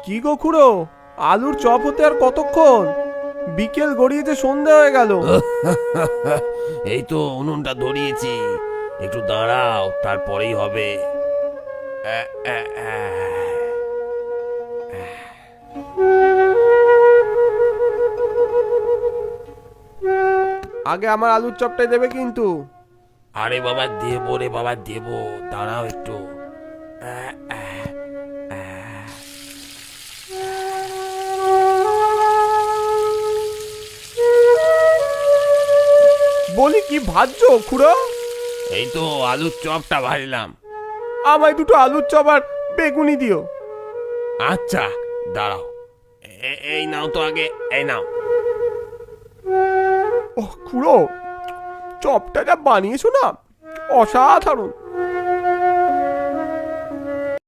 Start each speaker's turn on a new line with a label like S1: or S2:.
S1: কি গো খুড়ো, আলুর চপ হতে আর কতক্ষণ? বিকেল গড়িয়ে যে সন্ধ্যা হয়ে গেল।
S2: এই তো উনুনটা ধরিয়েছি, একটু দাঁড়াও, তারপরেই হবে। আ, আ, আ।
S1: আগে আমার আলুর চপটাই দেবে কিন্তু।
S2: আরে বাবা দেবো রে বাবা, দেবো, দাঁড়াও একটু। আ, আ, আ।
S1: বলি কি ভাজছো খুড়ো?
S2: এই তো আলুর চপটা ভাজলাম।
S1: আমায় দুটো আলুর চপ আর বেগুনি দিও।
S2: আচ্ছা দাঁড়াও, এই নাও তো আগে, এই নাও।
S1: ও খুড়ো, চপটা যা বানিয়েছো না, অসাধারণ।